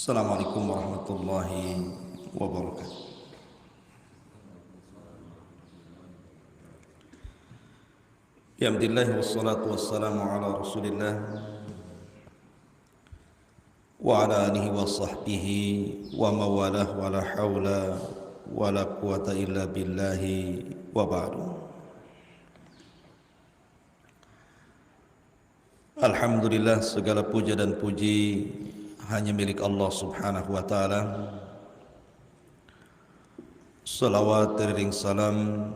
Assalamualaikum warahmatullahi wabarakatuh. Alhamdulillah wassalatu wassalamu ala Rasulillah wa ala alihi wa sahbihi wa mawalah wa la hawla wa la quwata illa billahi wa ba'du. Alhamdulillah, segala puja dan puji hanya milik Allah subhanahu wa ta'ala. Salawat teriring salam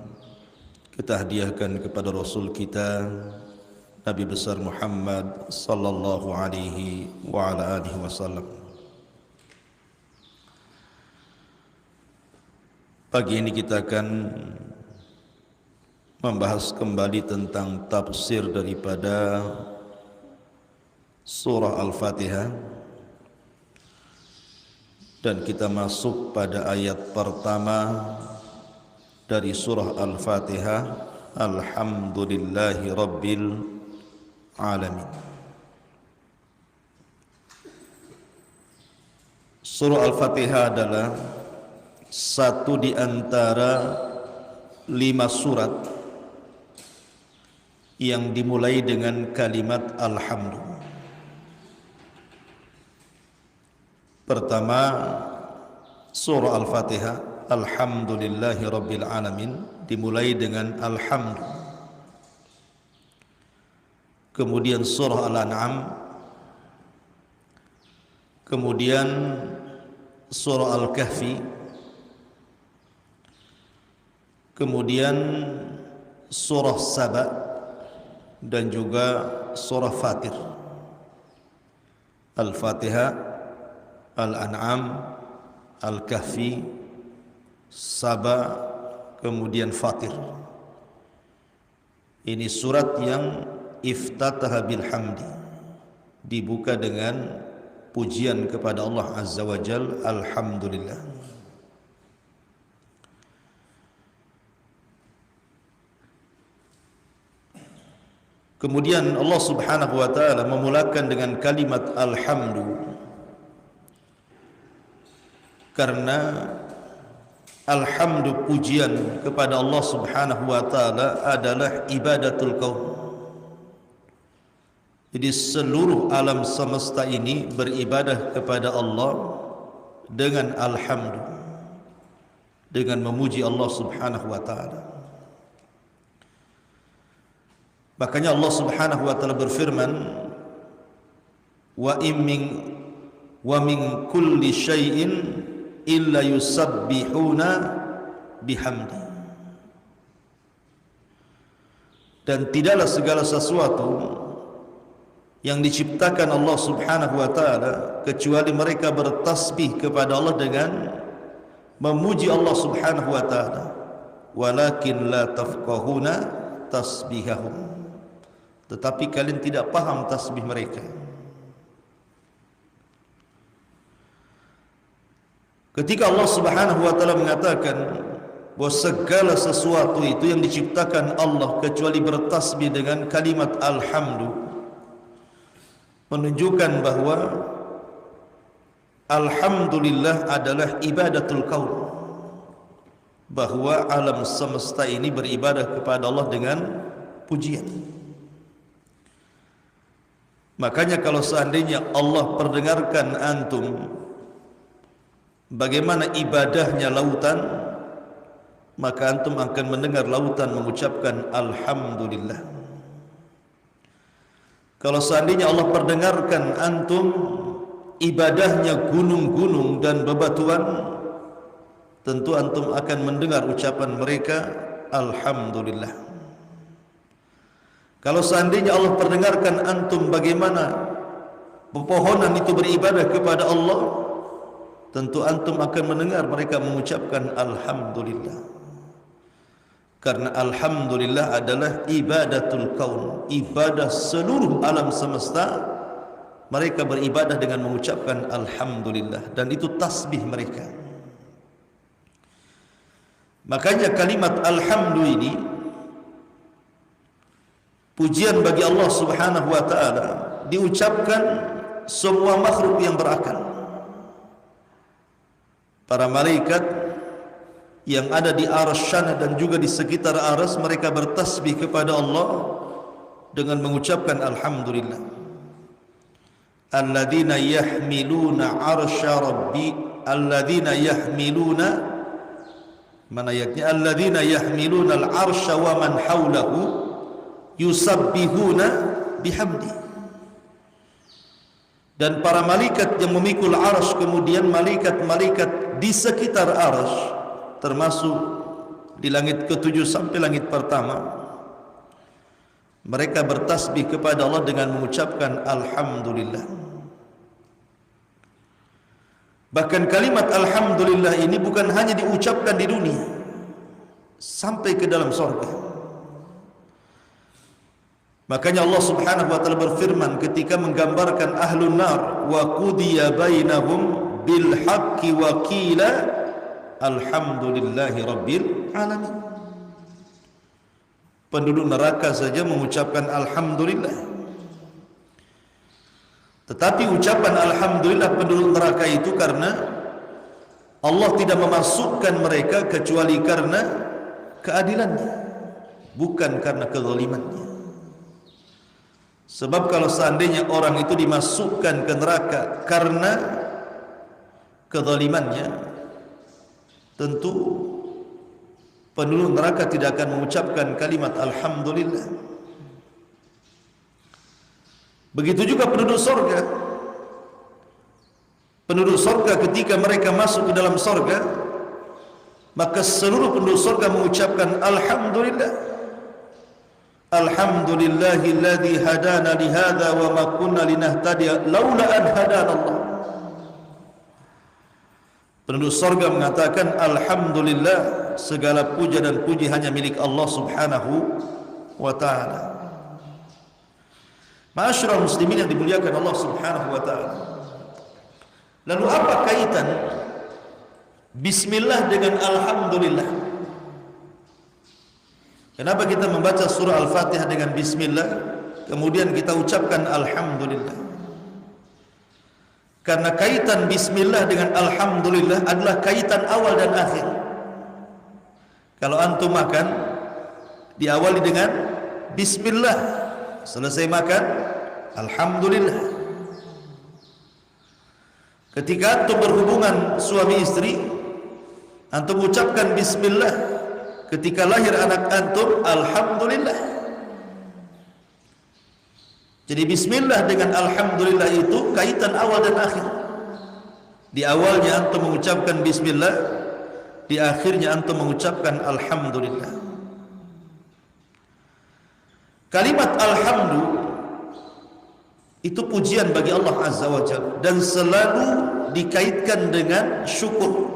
kita hadiahkan kepada Rasul kita Nabi besar Muhammad sallallahu alaihi wa ala alihi wasallam. Pagi ini kita akan membahas kembali tentang tafsir daripada surah Al-Fatihah, dan kita masuk pada ayat pertama dari surah Al-Fatihah. Alhamdulillahi Rabbil Alamin. Surah Al-Fatihah adalah satu di antara 5 surat yang dimulai dengan kalimat Alhamdulillah. Pertama, surah Al-Fatihah, Alhamdulillahi Rabbil Alamin, dimulai dengan Alhamdulillah. Kemudian surah Al-An'am, kemudian surah Al-Kahfi, kemudian surah Saba, dan juga surah Fatir. Al-Fatihah, Al-An'am, Al-Kahfi, Saba, kemudian Fatir. Ini surat yang iftataha bilhamdi, dibuka dengan pujian kepada Allah Azza wa Jal, Alhamdulillah. Kemudian Allah subhanahu wa ta'ala memulakan dengan kalimat Alhamdulillah, karena alhamdu, pujian kepada Allah subhanahu wa ta'ala adalah ibadatul kaun. Jadi seluruh alam semesta ini beribadah kepada Allah dengan alhamdu, dengan memuji Allah subhanahu wa ta'ala. Makanya Allah subhanahu wa ta'ala berfirman, wa min kulli syai'in illa yusabbihuna bihamdi. Dan tidaklah segala sesuatu yang diciptakan Allah subhanahu wa ta'ala kecuali mereka bertasbih kepada Allah dengan memuji Allah subhanahu wa ta'ala. Walakin la tafqahuna tasbihahum, tetapi kalian tidak paham tasbih mereka. Ketika Allah subhanahu wa ta'ala mengatakan bahawa segala sesuatu itu yang diciptakan Allah kecuali bertasbih dengan kalimat alhamdu, menunjukkan bahawa alhamdulillah adalah ibadatul kaun, bahawa alam semesta ini beribadah kepada Allah dengan pujian. Makanya kalau seandainya Allah perdengarkan antum bagaimana ibadahnya lautan, maka antum akan mendengar lautan mengucapkan alhamdulillah. Kalau seandainya Allah perdengarkan antum ibadahnya gunung-gunung dan bebatuan, tentu antum akan mendengar ucapan mereka alhamdulillah. Kalau seandainya Allah perdengarkan antum bagaimana pepohonan itu beribadah kepada Allah, tentu antum akan mendengar mereka mengucapkan alhamdulillah. Karena alhamdulillah adalah ibadatul kaun, ibadah seluruh alam semesta. Mereka beribadah dengan mengucapkan alhamdulillah, dan itu tasbih mereka. Makanya kalimat alhamdu ini pujian bagi Allah subhanahu wa ta'ala diucapkan semua makhluk yang berakal. para malaikat yang ada di arsy sana dan juga di sekitar arsy, mereka bertasbih kepada Allah dengan mengucapkan alhamdulillah. Alladzina yahmiluna arsya rabbi, alladzina yahmiluna, mana ayatnya, alladzina yahmiluna al-arsya wa man hawlahu yusabbihuna bihamdi. Dan para malaikat yang memikul arsy, kemudian malaikat-malaikat di sekitar arsy, termasuk di langit ke-7 sampai langit pertama, mereka bertasbih kepada Allah dengan mengucapkan alhamdulillah. Bahkan kalimat alhamdulillah ini bukan hanya diucapkan di dunia, sampai ke dalam surga. Makanya Allah Subhanahu wa taala berfirman ketika menggambarkan ahlun nar, wa qudiya bainahum bil haqqi wa qila alhamdulillahi rabbil alamin. Penduduk neraka saja mengucapkan alhamdulillah. Tetapi ucapan alhamdulillah penduduk neraka itu karena Allah tidak memasukkan mereka kecuali karena keadilannya, bukan karena kezalimannya. Sebab kalau seandainya orang itu dimasukkan ke neraka karena kezalimannya, tentu penduduk neraka tidak akan mengucapkan kalimat alhamdulillah. Begitu juga penduduk surga. Penduduk surga ketika mereka masuk ke dalam surga, maka seluruh penduduk surga mengucapkan alhamdulillah. Alhamdulillahilladzi hadana li hadza wa ma kunna linahtadiya laula an hadana Allah. Penduduk surga mengatakan alhamdulillah, segala puja dan puji hanya milik Allah Subhanahu wa taala. Ma'asyiral muslimin yang dimuliakan Allah Subhanahu wa taala. Lalu apa kaitan bismillah dengan alhamdulillah? Kenapa kita membaca surah Al-Fatihah dengan bismillah, kemudian kita ucapkan alhamdulillah? Karena kaitan bismillah dengan alhamdulillah adalah kaitan awal dan akhir. Kalau antum makan, diawali dengan bismillah, selesai makan alhamdulillah. Ketika antum berhubungan suami istri, antum ucapkan bismillah. Ketika lahir anak antum, alhamdulillah. Jadi bismillah dengan alhamdulillah itu kaitan awal dan akhir. Di awalnya antum mengucapkan bismillah, di akhirnya antum mengucapkan alhamdulillah. Kalimat alhamdu itu pujian bagi Allah Azza wa Jalla dan selalu dikaitkan dengan syukur.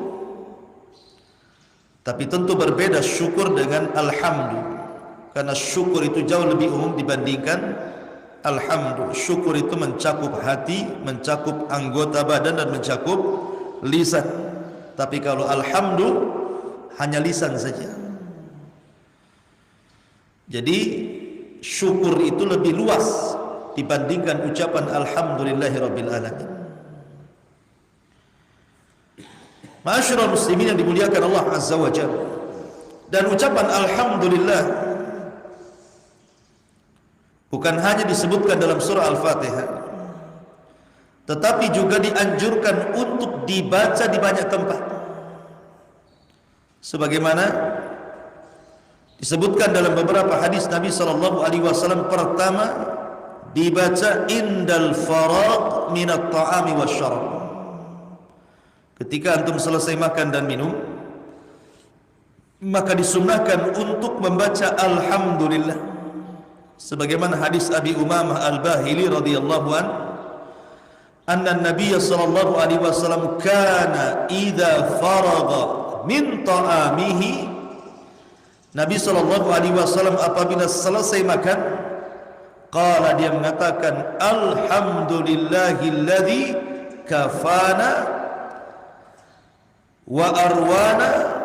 Tapi tentu berbeda syukur dengan alhamdu, karena syukur itu jauh lebih umum dibandingkan alhamdu. Syukur itu mencakup hati, mencakup anggota badan dan mencakup lisan. Tapi kalau alhamdu hanya lisan saja. Jadi syukur itu lebih luas dibandingkan ucapan alhamdulillahirabbil alamin. Ma'asyiral muslimin yang dimuliakan Allah Azza wa Jalla. Dan ucapan alhamdulillah bukan hanya disebutkan dalam surah Al-Fatihah, tetapi juga dianjurkan untuk dibaca di banyak tempat. Sebagaimana disebutkan dalam beberapa hadis Nabi sallallahu alaihi wasallam, pertama dibaca indal faragh minat ta'ami wasyarab. Ketika antum selesai makan dan minum, maka disunnahkan untuk membaca alhamdulillah. Sebagaimana hadis Abi Umamah Al-Bahili radhiyallahu an, anna Nabiy sallallahu alaihi wasallam kana idza faragha min ta'amihi, Nabi sallallahu alaihi wasallam apabila selesai makan, qala, dia mengatakan alhamdulillahilladzi kafana wa arwana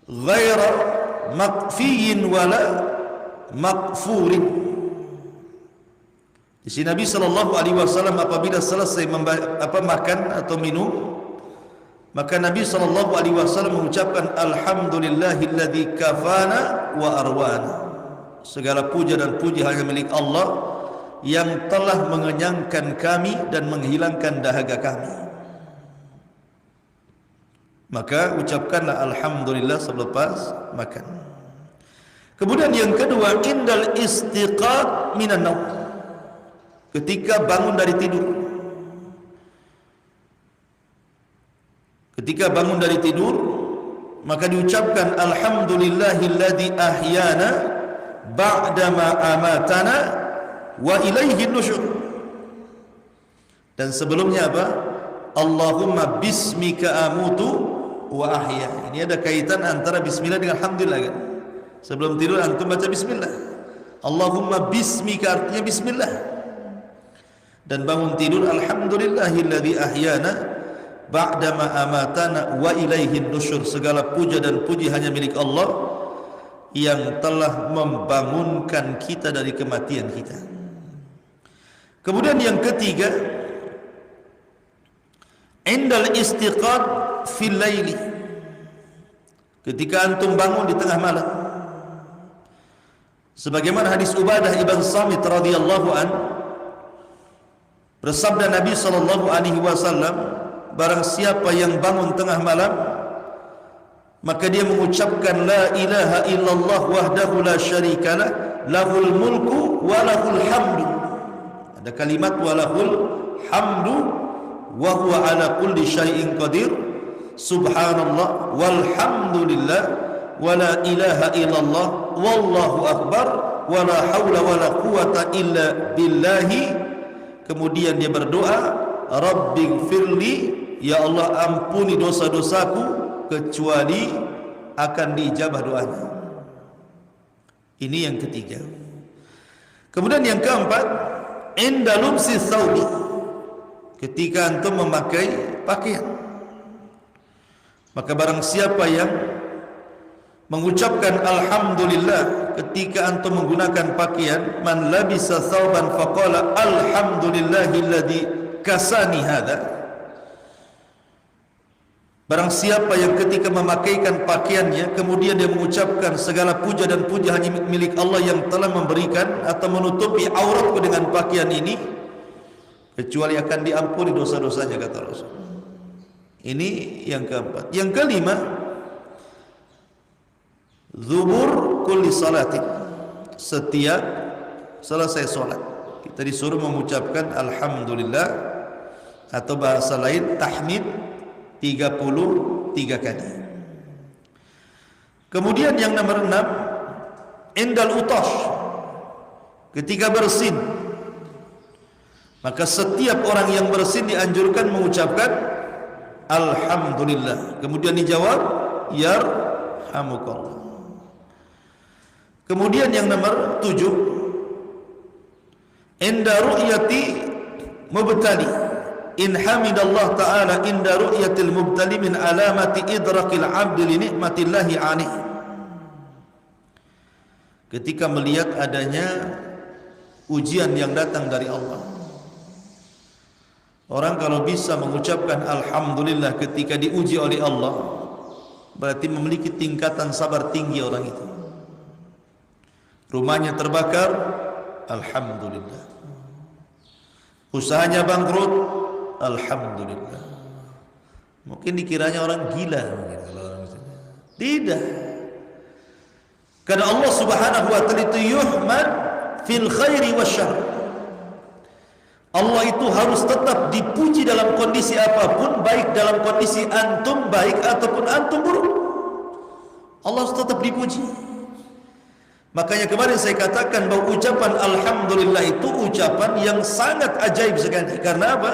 ghaira maqfiyin wala maqfurin. Di sini Nabi sallallahu alaihi wasallam apabila selesai makan atau minum, Maka Nabi SAW mengucapkan alhamdulillahilladzi kafana wa arwana. Segala puja dan puji hanya milik Allah yang telah mengenyangkan kami dan menghilangkan dahaga kami. Maka ucapkanlah alhamdulillah selepas makan. Kemudian yang kedua, indal istiqaq minan naum. Ketika bangun dari tidur. Ketika bangun dari tidur, maka diucapkan alhamdulillahilladzi ahyana ba'dama amatana wa ilaihi nusyur. Dan sebelumnya apa? Allahumma bismika amutu wa ahya. Ini ada kaitan antara bismillah dengan alhamdulillah kan? Sebelum tidur antum baca bismillah. Allahumma bismika artinya bismillah. Dan bangun tidur alhamdulillahilladzi ahyana ba'dama amatana wa ilaihi nusyur. Segala puja dan puji hanya milik Allah yang telah membangunkan kita dari kematian kita. Kemudian yang ketiga, indal istiqad fil laili. Ketika antum bangun di tengah malam. Sebagaimana hadis Ubadah ibn Samit radhiyallahu an, bersabda Nabi sallallahu alaihi wasallam, barang siapa yang bangun tengah malam, maka dia mengucapkan la ilaha illallah wahdahu la syarikalah, lahul mulku wa lahul hamdu. Ada kalimat wa lahul hamdu wa huwa ala kulli syai'in qadir. Subhanallah walhamdulillah wa la ilaha illallah wallahu akbar wa la haula wa la quwata illa billahi. Kemudian dia berdoa, Rabbighfirli, ya Allah ampuni dosa-dosaku, kecuali akan diijabah doanya. Ini yang ketiga. Kemudian yang keempat, inda lubsi thawbi. Ketika antum memakai pakaian, maka barang siapa yang mengucapkan alhamdulillah ketika antum menggunakan pakaian, man labisa thawban faqala alhamdulillahilladzi kasani hadza. Barang siapa yang ketika memakaikan pakaiannya kemudian dia mengucapkan segala puja dan puji hanya milik Allah yang telah memberikan atau menutupi auratku dengan pakaian ini, kecuali akan diampuni dosa-dosanya, kata Rasul. Ini yang keempat. Yang kelima, zubur kulli salatin. Setiap selesai solat kita disuruh mengucapkan alhamdulillah, atau bahasa lain tahmid 33 kali. Kemudian yang nomor 6, indal utash. Ketika bersin, maka setiap orang yang bersin dianjurkan mengucapkan alhamdulillah. Kemudian dijawab yarhamukallah. Kemudian yang nomor 7, inda ru'yati mubtali. In hamidallah ta'ala inda ru'yatil mubtali min alamati idrakil abdi li nikmatillahi anih. Ketika melihat adanya ujian yang datang dari Allah, orang kalau bisa mengucapkan alhamdulillah ketika diuji oleh Allah, berarti memiliki tingkatan sabar tinggi orang itu. Rumahnya terbakar, alhamdulillah. Usahanya bangkrut, alhamdulillah. Mungkin dikiranya orang gila mungkin kalau orang itu. Tidak. Karena Allah Subhanahu wa taala itu yuhmad fil khairi wasyarr. Allah itu harus tetap dipuji dalam kondisi apapun, baik dalam kondisi antum baik ataupun antum buruk. Allah harus tetap dipuji. Makanya kemarin saya katakan bahwa ucapan alhamdulillah itu ucapan yang sangat ajaib sekali. Karena apa?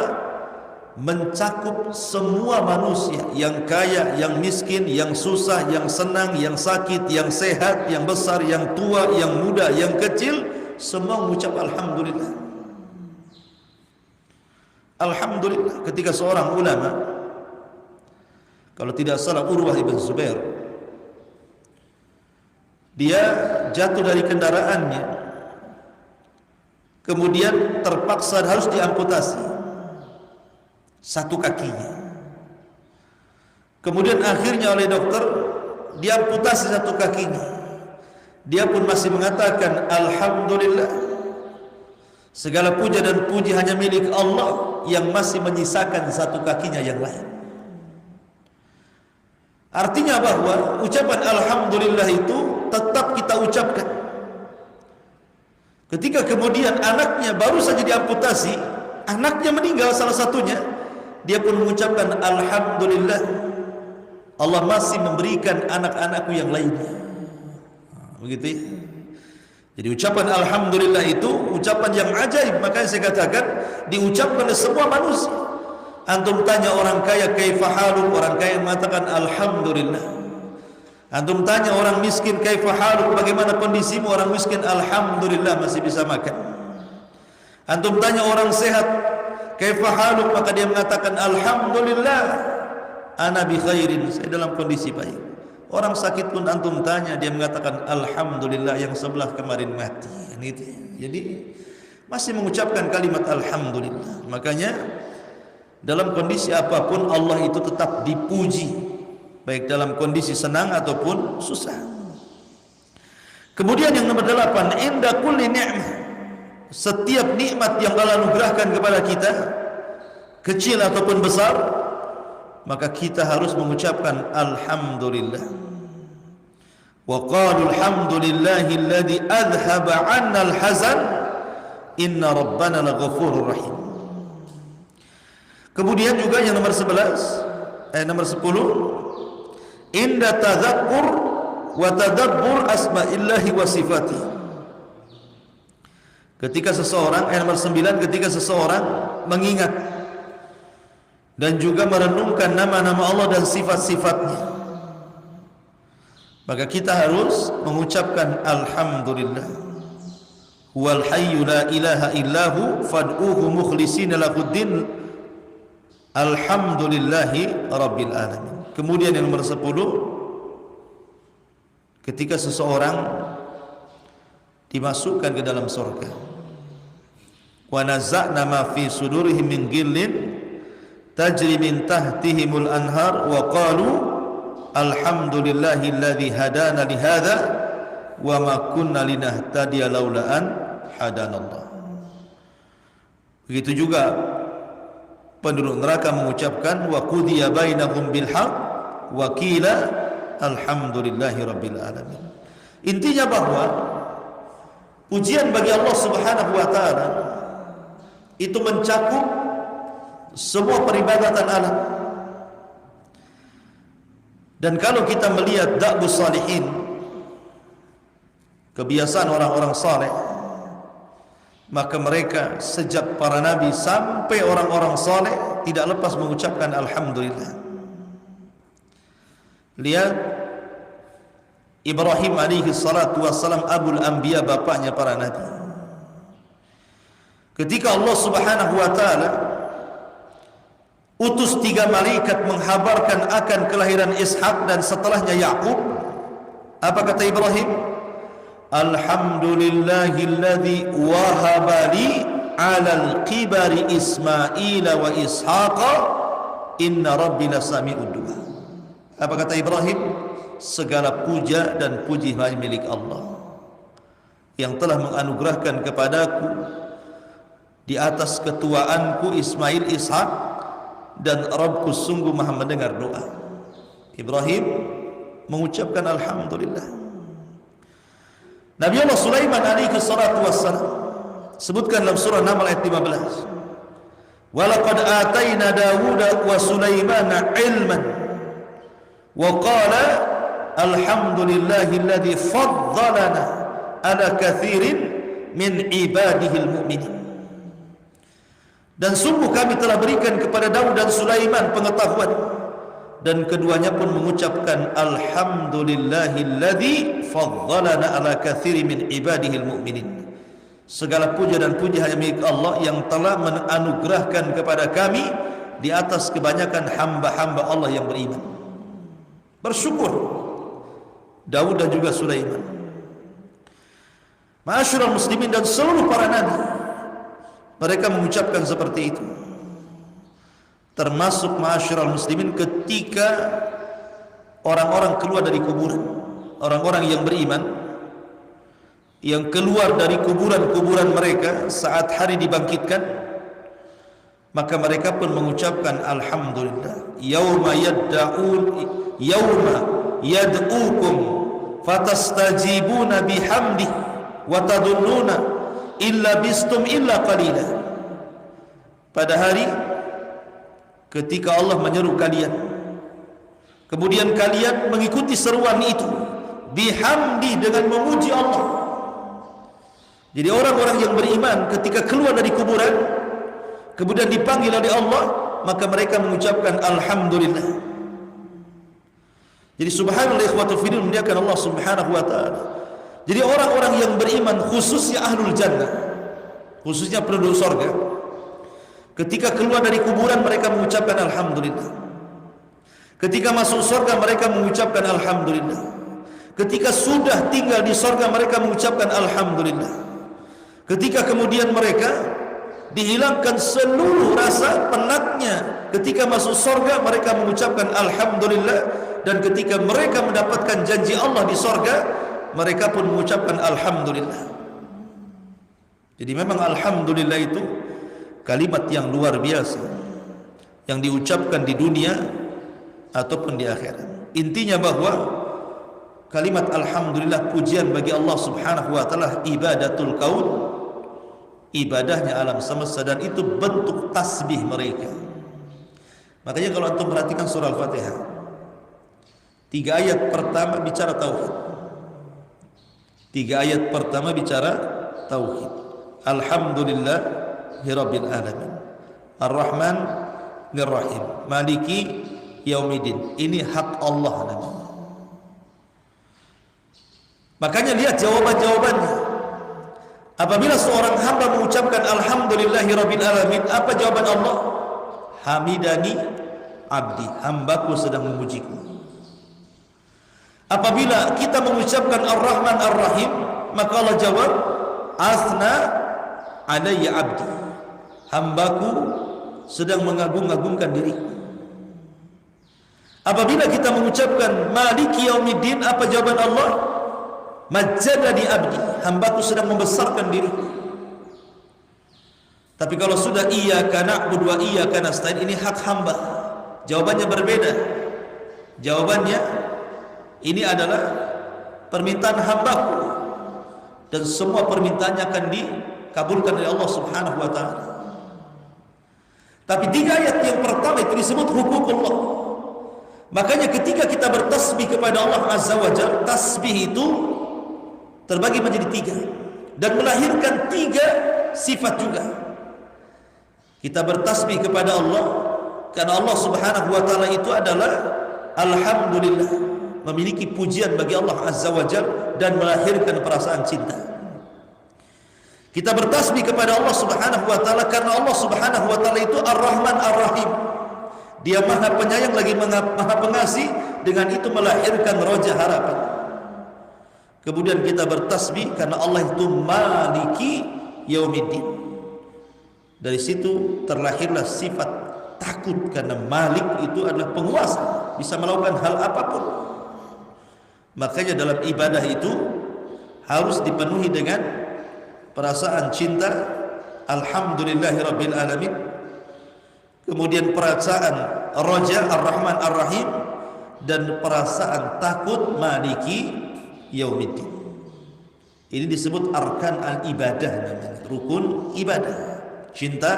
Mencakup semua manusia, yang kaya, yang miskin, yang susah, yang senang, yang sakit, yang sehat, yang besar, yang tua, yang muda, yang kecil, semua mengucap alhamdulillah. Alhamdulillah. Ketika seorang ulama, kalau tidak salah Urwah ibn Zubair, dia jatuh dari kendaraannya, kemudian terpaksa harus diamputasi satu kakinya. Kemudian akhirnya oleh dokter diamputasi satu kakinya. Dia pun masih mengatakan alhamdulillah, segala puja dan puji hanya milik Allah yang masih menyisakan satu kakinya yang lain. Artinya bahwa ucapan alhamdulillah itu tetap kita ucapkan. Ketika kemudian anaknya baru saja diamputasi, anaknya meninggal salah satunya, dia pun mengucapkan alhamdulillah, Allah masih memberikan anak-anakku yang lainnya. Begitu ya. Jadi ucapan alhamdulillah itu ucapan yang ajaib. Makanya saya katakan diucapkan oleh semua manusia. Antum tanya orang kaya kaifa haluk, orang kaya mengatakan alhamdulillah. Antum tanya orang miskin kaifa haluk, bagaimana kondisimu, orang miskin alhamdulillah masih bisa makan. Antum tanya orang sehat kaifa haluk, maka dia mengatakan alhamdulillah ana bi khairin, saya dalam kondisi baik. Orang sakit pun antum tanya, dia mengatakan alhamdulillah, yang sebelah kemarin mati. Gitu. Jadi masih mengucapkan kalimat alhamdulillah. Makanya dalam kondisi apapun Allah itu tetap dipuji, baik dalam kondisi senang ataupun susah. Kemudian yang nomor 8, inda kulli ni'mah, setiap nikmat yang Allah anugerahkan kepada kita, kecil ataupun besar, maka kita harus mengucapkan alhamdulillah. Wa qalu alhamdulillahi alladhi adhhaba 'anna al-hazan inna rabbana laghafurur rahim. Kemudian juga yang nomor 11, nomor 10, inda tadhakkur wa tadabbur asma'illahi wa sifatihi. Ketika seseorang, nomor 9, ketika seseorang mengingat dan juga merenungkan nama-nama Allah dan sifat-sifatnya, maka kita harus mengucapkan alhamdulillah. Huwal hayyu la ilaha illahu fad'uhu mukhlishina lahuddin alhamdulillahi rabbil alamin. Kemudian yang nomor 10, ketika seseorang dimasukkan ke dalam surga, wa naza'na ma fi sudurihim min ghillin tajri min tahtihimul anhar wa qalu alhamdulillahilladzi hadana li hadza wa ma kunna linahtadiya laula an hadanallah. Begitu juga penduduk neraka mengucapkan wa qudiya bainahum bil haqq wa qila alhamdulillahi rabbil alamin. Intinya bahwa pujian bagi Allah Subhanahu wa taala itu mencakup semua peribadatan alam. Dan kalau kita melihat da'bus salihin, kebiasaan orang-orang saleh, maka mereka sejak para nabi sampai orang-orang saleh tidak lepas mengucapkan alhamdulillah. Lihat Ibrahim alaihi salatu wassalam, abul anbiya, bapaknya para nabi. Ketika Allah Subhanahu wa taala utus 3 malaikat menghabarkan akan kelahiran Ishak dan setelahnya Yakub, apa kata Ibrahim? Alhamdulillahilladzi wahaba li 'alal qibari Ismail wa Ishaqa inna rabbi lasami'ud du'a. Apa kata Ibrahim? Segala puja dan puji hanya milik Allah yang telah menganugerahkan kepadaku di atas ketuaanku Ismail, Ishak, dan Rabbku sungguh maha mendengar doa. Ibrahim mengucapkan alhamdulillah. Nabi Allah Sulaiman alaihi salatu wassalam sebutkan dalam surah Naml ayat 15, walaqad atayna Dawuda wa Sulaimana ilman wa qala alhamdulillahilladzi faddalana ala kathirin min ibadihil mu'minin. Dan sungguh kami telah berikan kepada Daud dan Sulaiman pengetahuan, dan keduanya pun mengucapkan alhamdulillahilladzi faddalana ala katsirin min ibadihil mu'minin. Segala puja dan puji hanya milik Allah yang telah menganugerahkan kepada kami di atas kebanyakan hamba-hamba Allah yang beriman. Bersyukur Daud dan juga Sulaiman. Ma'asyiral muslimin dan seluruh para nabi, mereka mengucapkan seperti itu. Termasuk ma'asyiral muslimin ketika orang-orang keluar dari kuburan, orang-orang yang beriman yang keluar dari kuburan-kuburan mereka saat hari dibangkitkan, maka mereka pun mengucapkan alhamdulillah. Yauma yad'ukum fatastajibuna bihamdi wa tadunnuna illa bistum illa qalila. Pada hari ketika Allah menyeru kalian, kemudian kalian mengikuti seruan itu bihamdi, dengan memuji Allah. Jadi orang-orang yang beriman ketika keluar dari kuburan kemudian dipanggil oleh Allah, maka mereka mengucapkan alhamdulillah. Jadi subhanallah ikhwatul fillah, memuliakan Allah subhanahu wa ta'ala. Jadi orang-orang yang beriman, khususnya ahlul jannah, khususnya penduduk surga, ketika keluar dari kuburan mereka mengucapkan alhamdulillah. Ketika masuk surga mereka mengucapkan alhamdulillah. Ketika sudah tinggal di surga mereka mengucapkan alhamdulillah. Ketika kemudian mereka dihilangkan seluruh rasa penatnya, ketika masuk surga mereka mengucapkan alhamdulillah. Dan ketika mereka mendapatkan janji Allah di surga, mereka pun mengucapkan alhamdulillah. Jadi memang alhamdulillah itu kalimat yang luar biasa yang diucapkan di dunia ataupun di akhirat. Intinya bahwa kalimat alhamdulillah, pujian bagi Allah subhanahu wa ta'ala, ibadatul kaun, ibadahnya alam semesta, dan itu bentuk tasbih mereka. Makanya kalau antum perhatikan surah Al-Fatihah, 3 ayat pertama bicara tauhid. 3 ayat pertama bicara tauhid. Alhamdulillahirabbil alamin, Ar-Rahman Ar-Rahim, Maliki Yaumiddin. Ini hak Allah namanya. Makanya lihat jawaban-jawabannya. Apabila seorang hamba mengucapkan alhamdulillahirabbil alamin, apa jawaban Allah? Hamidani abdi, hambaku sedang memujiku. Apabila kita mengucapkan Ar-Rahman Ar-Rahim, maka Allah jawab asna alayya abdi, hambaku sedang mengagung-agungkan diriku. Apabila kita mengucapkan Maliki Yaumiddin, apa jawaban Allah? Majjadani abdi, hambaku sedang membesarkan diriku. Tapi kalau sudah iyyaka na'budu wa iyyaka nasta'in, ini hak hamba. Jawabannya berbeda. Jawabannya ini adalah permintaan hambaku, dan semua permintaannya akan dikabulkan oleh Allah subhanahu wa ta'ala. Tapi 3 ayat yang pertama itu disebut hukukullah. Makanya ketika kita bertasbih kepada Allah azza wa jalla, tasbih itu terbagi menjadi 3 dan melahirkan 3 sifat juga. Kita bertasbih kepada Allah karena Allah subhanahu wa ta'ala itu adalah alhamdulillah, memiliki pujian bagi Allah azza wa jalla dan melahirkan perasaan cinta. Kita bertasbih kepada Allah subhanahu wa ta'ala karena Allah subhanahu wa ta'ala itu Ar-Rahman Ar-Rahim, Dia maha penyayang lagi maha pengasih, dengan itu melahirkan roja harapan. Kemudian kita bertasbih karena Allah itu Maliki Yaumiddin. Dari situ terlahirlah sifat takut, karena Malik itu adalah penguasa, bisa melakukan hal apapun. Makanya dalam ibadah itu harus dipenuhi dengan perasaan cinta alhamdulillahirabbil alamin, kemudian perasaan raja Ar-Rahman Ar-Rahim, dan perasaan takut Maliki Yaumiddin. Ini disebut arkan al-ibadah namanya, rukun ibadah. Cinta,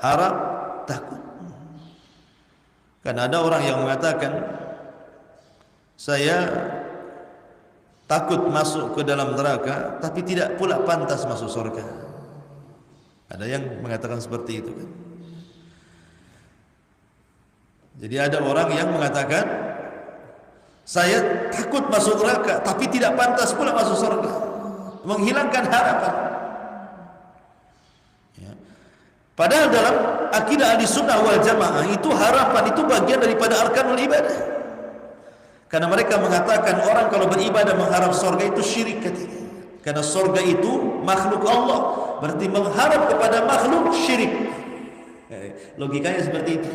harap, takut. Karena ada orang yang mengatakan, saya takut masuk ke dalam neraka tapi tidak pula pantas masuk surga. Ada yang mengatakan seperti itu kan. Jadi ada orang yang mengatakan, saya takut masuk neraka tapi tidak pantas pula masuk surga, menghilangkan harapan. Ya. Padahal dalam akidah Ahlussunnah wal Jamaah itu harapan itu bagian daripada arkanul ibadah. Karena mereka mengatakan orang kalau beribadah mengharap surga itu syirik katanya. Karena surga itu makhluk Allah, berarti mengharap kepada makhluk syirik. Logikanya seperti itu.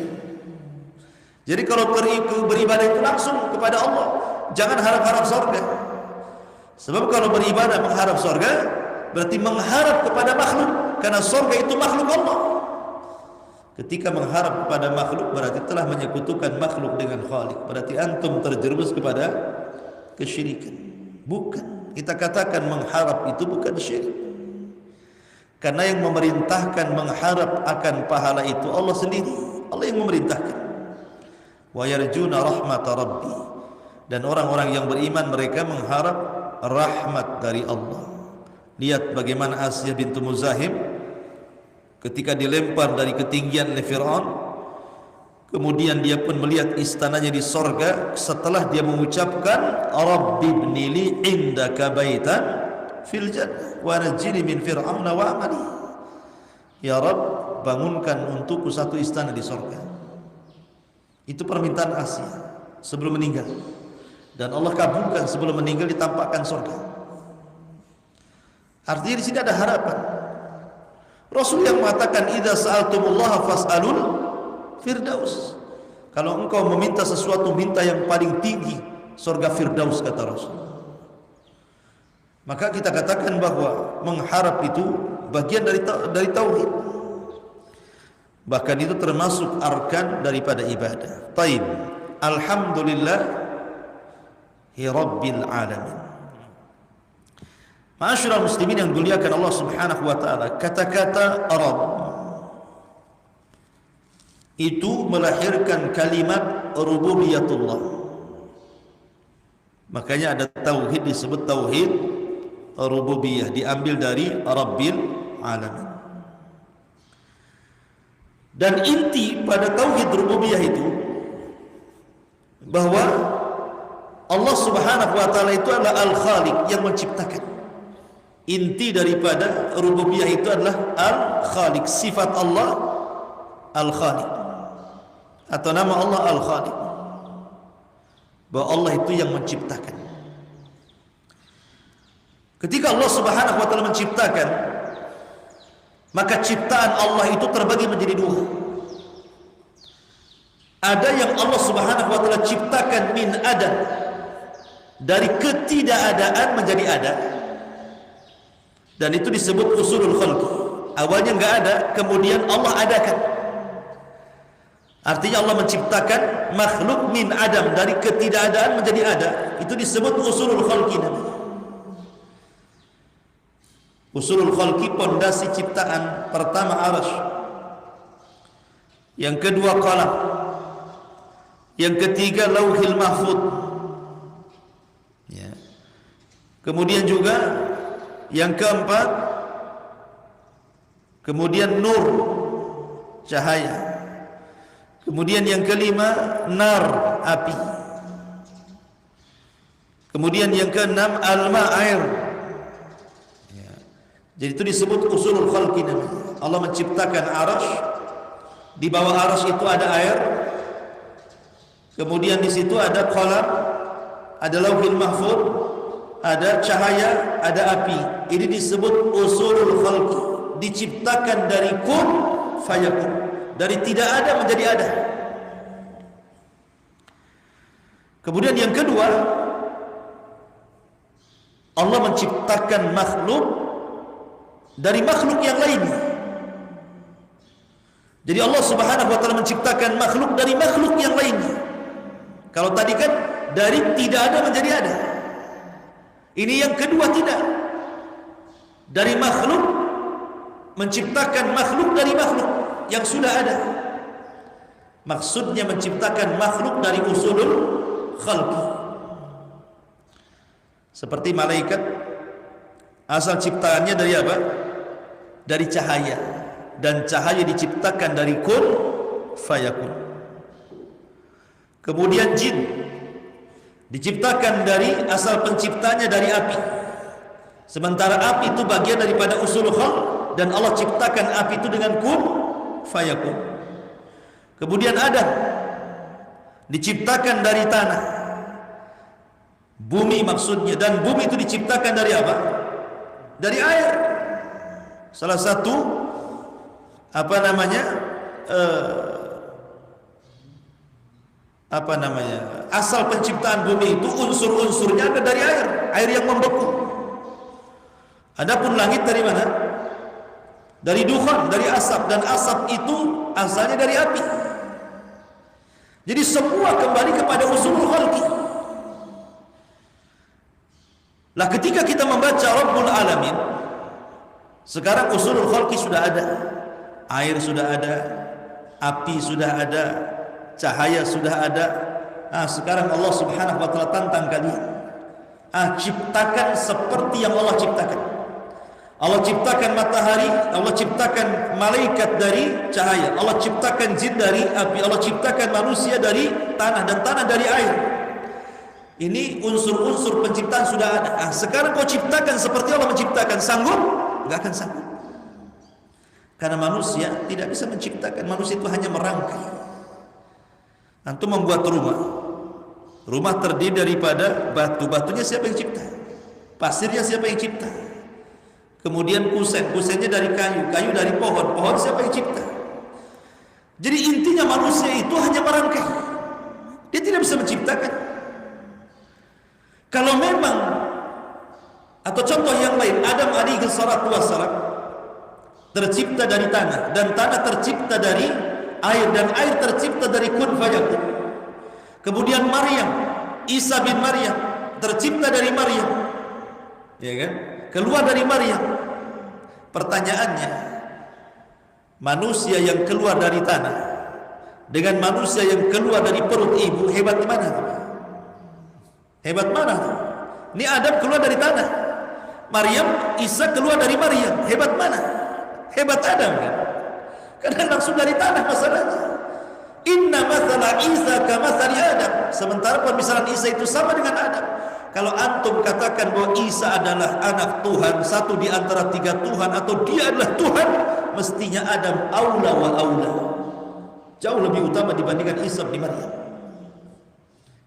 Jadi kalau beribadah itu langsung kepada Allah, jangan harap-harap surga. Sebab kalau beribadah mengharap surga berarti mengharap kepada makhluk, karena surga itu makhluk Allah. Ketika mengharap kepada makhluk berarti telah menyekutukan makhluk dengan Khalik. Berarti antum terjerumus kepada kesyirikan. Bukan. Kita katakan mengharap itu bukan syirik. Karena yang memerintahkan mengharap akan pahala itu Allah sendiri. Allah yang memerintahkan. Wa yarjuna rahmata rabbi. Dan orang-orang yang beriman mereka mengharap rahmat dari Allah. Lihat bagaimana Asiyah bintu Muzahim ketika dilempar dari ketinggian oleh Fir'aun, kemudian dia pun melihat istananya di sorga setelah dia mengucapkan Rabbi ibnili indaka baitan fil jannah wa najini min fir'auna wa amali. Ya Rabb, bangunkan untukku satu istana di sorga. Itu permintaan Asiyah sebelum meninggal, dan Allah kabulkan sebelum meninggal ditampakkan sorga. Artinya di sini ada harapan. Rasul yang mengatakan idza sa'altumullaha fas'alul firdaus. Kalau engkau meminta sesuatu, minta yang paling tinggi, surga firdaus, kata Rasul. Maka kita katakan bahwa mengharap itu bagian dari tauhid. Bahkan itu termasuk arkan daripada ibadah. Taib. Alhamdulillah rabbil alamin. Ma'asyiral muslimin yang dimuliakan Allah Subhanahu wa taala, kata-kata Rabb itu melahirkan kalimat rububiyatullah. Makanya ada tauhid disebut tauhid rububiyah, diambil dari Rabbil alamin. Dan inti pada tauhid rububiyah itu bahwa Allah Subhanahu wa taala itu adalah Al-Khaliq, yang menciptakan. Inti daripada rububiyah itu adalah Al-Khaliq. Sifat Allah Al-Khaliq, atau nama Allah Al-Khaliq, bahwa Allah itu yang menciptakan. Ketika Allah Subhanahu wa taala menciptakan, maka ciptaan Allah itu terbagi menjadi dua. Ada yang Allah Subhanahu wa taala ciptakan min adam, dari ketidakadaan menjadi ada. Dan itu disebut usulul khalq. Awalnya enggak ada, kemudian Allah adakan. Artinya Allah menciptakan makhluk min adam, dari ketidakadaan menjadi ada. Itu disebut usulul khalqi namanya. Usulul khalqi, pondasi ciptaan. Pertama arasy, yang kedua qalam, yang ketiga lauhil mahfuz, ya. Kemudian juga yang keempat, kemudian nur, cahaya. Kemudian yang kelima nar, api. Kemudian yang keenam alma, air, ya. Jadi itu disebut usulul khalqi namanya. Allah menciptakan arasy, di bawah arasy itu ada air, kemudian di situ ada qalam, ada lauhil mahfuz, ada cahaya, ada api. Ini disebut usulul khalqi, diciptakan dari kun fayakun, dari tidak ada menjadi ada. Kemudian yang kedua, Allah menciptakan makhluk dari makhluk yang lainnya. Jadi Allah Subhanahu wa taala menciptakan makhluk dari makhluk yang lainnya. Kalau tadi kan dari tidak ada menjadi ada. Ini yang kedua, tidak. Dari makhluk menciptakan makhluk dari makhluk yang sudah ada. Maksudnya menciptakan makhluk dari usulul khalqi. Seperti malaikat, asal ciptaannya dari apa? Dari cahaya. Dan cahaya diciptakan dari kun fayakun. Kemudian jin diciptakan dari, asal penciptanya dari api. Sementara api itu bagian daripada usul khalq, dan Allah ciptakan api itu dengan kun fayakun. Kemudian Adam diciptakan dari tanah, bumi maksudnya, dan bumi itu diciptakan dari apa? Dari air. Salah satu apa namanya, asal penciptaan bumi itu unsur-unsurnya ada dari air yang membeku. Adapun langit dari mana? Dari dukhan, dari asap, dan asap itu asalnya dari api. Jadi semua kembali kepada usulul khalqi. Lah ketika kita membaca Rabbul Alamin, sekarang usulul khalqi sudah ada. Air sudah ada, api sudah ada, cahaya sudah ada. Sekarang Allah Subhanahu wa taala tantang kalian. Ciptakan seperti yang Allah ciptakan. Allah ciptakan matahari, Allah ciptakan malaikat dari cahaya, Allah ciptakan jin dari api, Allah ciptakan manusia dari tanah, dan tanah dari air. Ini unsur-unsur penciptaan sudah ada. Sekarang kau ciptakan seperti Allah menciptakan, sanggup? Enggak akan sanggup. Karena manusia tidak bisa menciptakan, manusia itu hanya merangkai. Antum membuat rumah terdiri daripada batu, batunya siapa yang cipta? Pasirnya siapa yang cipta? Kemudian kusennya dari kayu dari pohon siapa yang cipta? Jadi intinya manusia itu hanya merangkai, dia tidak bisa menciptakan. Kalau memang, atau contoh yang lain, Adam alaihi salatu wassalam tercipta dari tanah, dan tanah tercipta dari air, dan air tercipta dari kun fayakun. Kemudian Maryam, Isa bin Maryam tercipta dari Maryam, ya kan? Keluar dari Maryam. Pertanyaannya, manusia yang keluar dari tanah dengan manusia yang keluar dari perut ibu, hebat mana? Hebat mana? Ini Adam keluar dari tanah, Maryam, Isa keluar dari Maryam, hebat mana? Hebat Adam kan? Karena langsung dari tanah masalahnya. Inna mathala Isa kamathali Adam. Sementara permisalan Isa itu sama dengan Adam. Kalau antum katakan bahwa Isa adalah anak Tuhan, satu di antara tiga Tuhan, atau dia adalah Tuhan, mestinya Adam aula wa aula, jauh lebih utama dibandingkan Isa bin Maryam.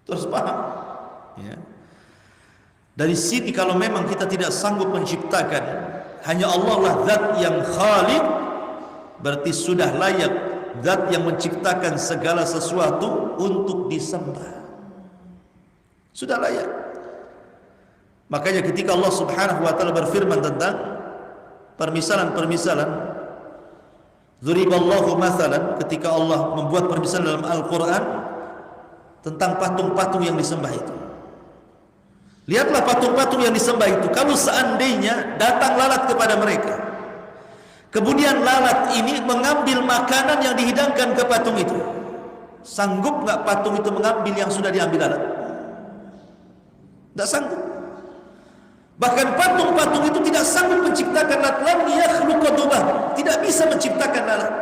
Terus paham? Ya. Dari sini kalau memang kita tidak sanggup menciptakan, hanya Allah lah zat yang khaliq, berarti sudah layak zat yang menciptakan segala sesuatu untuk disembah. Sudah layak. Makanya ketika Allah Subhanahu wa taala berfirman tentang permisalan-permisalan, dzuriballahu mathalan, ketika Allah membuat permisalan dalam Al-Qur'an tentang patung-patung yang disembah itu. Lihatlah patung-patung yang disembah itu, kalau seandainya datang lalat kepada mereka, kemudian lalat ini mengambil makanan yang dihidangkan ke patung itu, sanggup enggak patung itu mengambil yang sudah diambil lalat? Tidak sanggup. Bahkan patung-patung itu tidak sanggup menciptakan lalat. Lam yakhluqa dzubab, tidak bisa menciptakan lalat.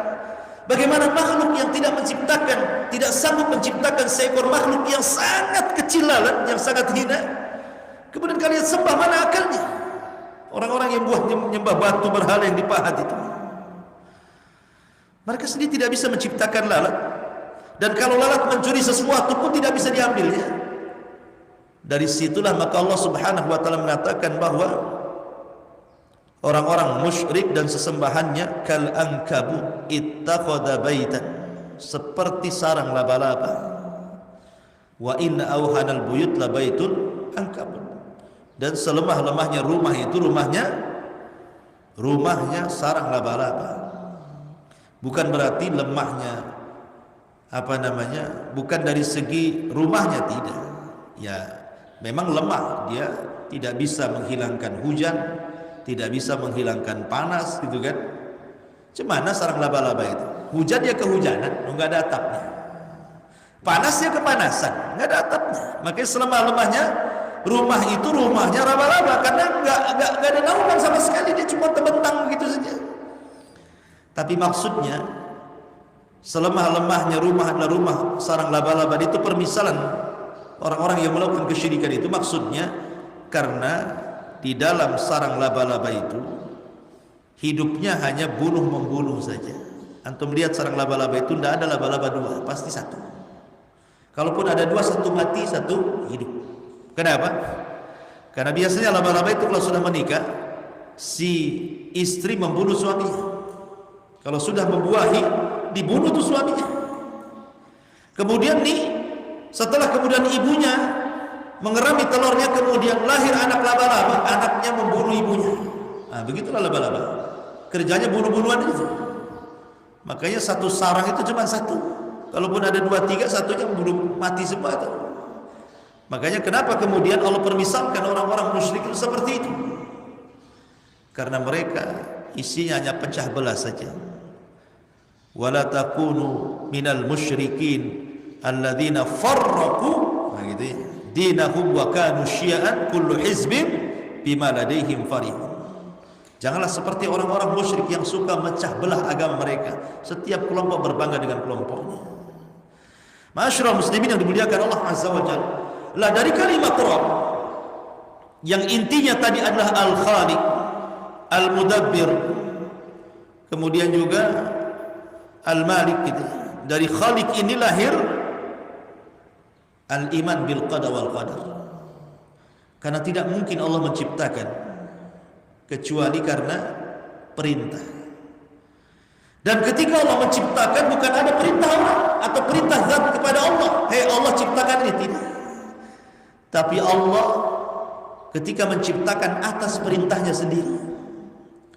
Bagaimana makhluk yang tidak menciptakan, tidak sanggup menciptakan seekor makhluk yang sangat kecil lalat, yang sangat hina, kemudian kalian sembah, mana akalnya? Orang-orang yang buat menyembah batu berhala yang dipahat itu, mereka sendiri tidak bisa menciptakan lalat. Dan kalau lalat mencuri sesuatu pun tidak bisa diambilnya. Dari situlah maka Allah Subhanahu wa taala mengatakan bahwa orang-orang musyrik dan sesembahannya kal ankabut ittakhadha baitan, seperti sarang laba-laba. Wa inna auhanal buyut la baitul ankabut. Dan selemah-lemahnya rumah itu rumahnya sarang laba-laba. Bukan berarti lemahnya bukan dari segi rumahnya, tidak. Ya, memang lemah, dia tidak bisa menghilangkan hujan, tidak bisa menghilangkan panas, gitu kan? Cemana sarang laba-laba itu? Hujan dia kehujanan, enggak ada atapnya. Panas dia kepanasan, enggak ada atapnya. Makanya selemah-lemahnya rumah itu rumahnya laba-laba, karena enggak ada naungan sama sekali, dia cuma terbentang begitu saja. Tapi maksudnya selemah-lemahnya rumah adalah rumah sarang laba-laba, itu permisalan orang-orang yang melakukan kesyirikan itu. Maksudnya karena di dalam sarang laba-laba itu hidupnya hanya bunuh-membunuh saja. Antum lihat sarang laba-laba itu tidak ada laba-laba dua, pasti satu. Kalaupun ada dua, satu mati, satu hidup. Kenapa? Karena biasanya laba-laba itu kalau sudah menikah, si istri membunuh suaminya. Kalau sudah membuahi, dibunuh tuh suaminya. Kemudian nih Setelah kemudian ibunya mengerami telurnya, kemudian lahir anak laba-laba, anaknya membunuh ibunya. Nah, begitulah laba-laba. Kerjanya bunuh-bunuhan itu. Makanya satu sarang itu cuma satu. Kalaupun ada 2, 3, satunya membunuh mati semua itu. Makanya kenapa kemudian Allah permisalkan orang-orang musyrik itu seperti itu? Karena mereka isinya hanya pecah belah saja. Wala takunu minal musyrikin alladzina farraqu, gitu ya, dinahum wa kanu syi'an kullu hizbin bima ladaihim farihun. Janganlah seperti orang-orang musyrik yang suka mecah belah agama mereka. Setiap kelompok berbangga dengan kelompoknya. Ma'asyiral muslimin yang dimuliakan Allah Azza wa Jalla, lah dari kalimat Rabb yang intinya tadi adalah Al-Khaliq, Al-Mudabbir, kemudian juga Al-Malik gitu. Dari Khaliq ini lahir al-iman bil qada wal qadar. Karena tidak mungkin Allah menciptakan kecuali karena perintah. Dan ketika Allah menciptakan, bukan ada perintah orang atau perintah zat kepada Allah, "Hei Allah ciptakan ini," tidak. Tapi Allah ketika menciptakan atas perintahnya sendiri,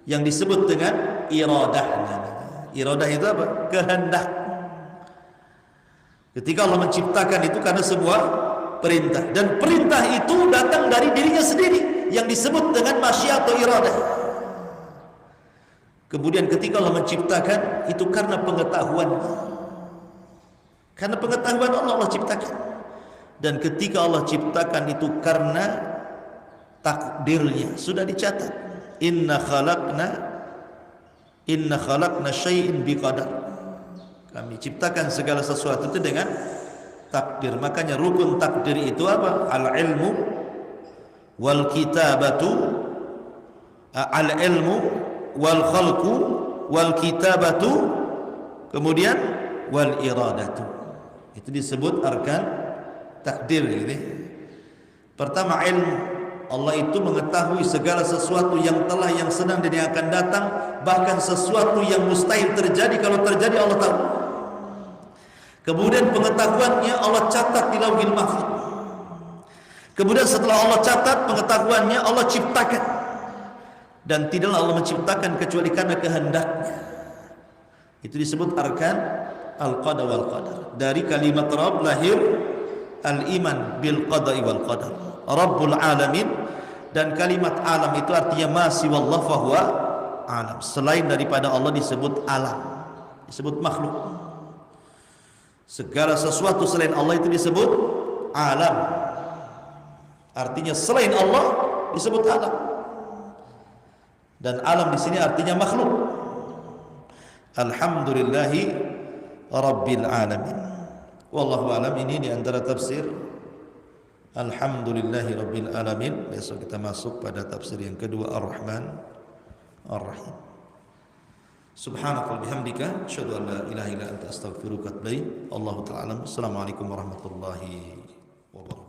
yang disebut dengan iradah. Iradah itu apa? Kehendak. Ketika Allah menciptakan itu karena sebuah perintah, dan perintah itu datang dari dirinya sendiri yang disebut dengan masyiat atau iradah. Kemudian ketika Allah menciptakan itu karena pengetahuan. Karena pengetahuan Allah ciptakan. Dan ketika Allah ciptakan itu karena takdirnya sudah dicatat. Inna khalaqna syai'in biqadar. Kami ciptakan segala sesuatu itu dengan takdir. Makanya rukun takdir itu apa? Al-ilmu wal kitabatu, al-ilmu wal khalqu wal kitabatu, kemudian wal iradatu. Itu disebut arkan takdir ini. Pertama ilmu. Allah itu mengetahui segala sesuatu yang telah, yang sedang dan yang akan datang, bahkan sesuatu yang mustahil terjadi, kalau terjadi Allah tahu. Kemudian pengetahuannya Allah catat di Lauhil Mahfuz. Kemudian setelah Allah catat pengetahuannya, Allah ciptakan. Dan tidaklah Allah menciptakan kecuali karena kehendaknya. Itu disebut arkan al-qada wal qadar. Dari kalimat Rabb lahir al-iman bil qada'i wal qadar. Rabbul alamin, dan kalimat alam itu artinya ma siwallah fahuwa alam. Selain daripada Allah disebut alam, disebut makhluk. Segala sesuatu selain Allah itu disebut alam. Artinya selain Allah disebut alam. Dan alam di sini artinya makhluk. Alhamdulillahi rabbil alamin. Wallahu alam. Ini di antara tafsir Alhamdulillahi rabbil alamin. Besok kita masuk pada tafsir yang kedua, Ar-Rahman Ar-Rahim. Subhanaka bihamdika asyhadu an la ilaha illa anta astaghfiruka wa atubu ilaik. Allahu ta'ala. Assalamualaikum warahmatullahi wabarakatuh.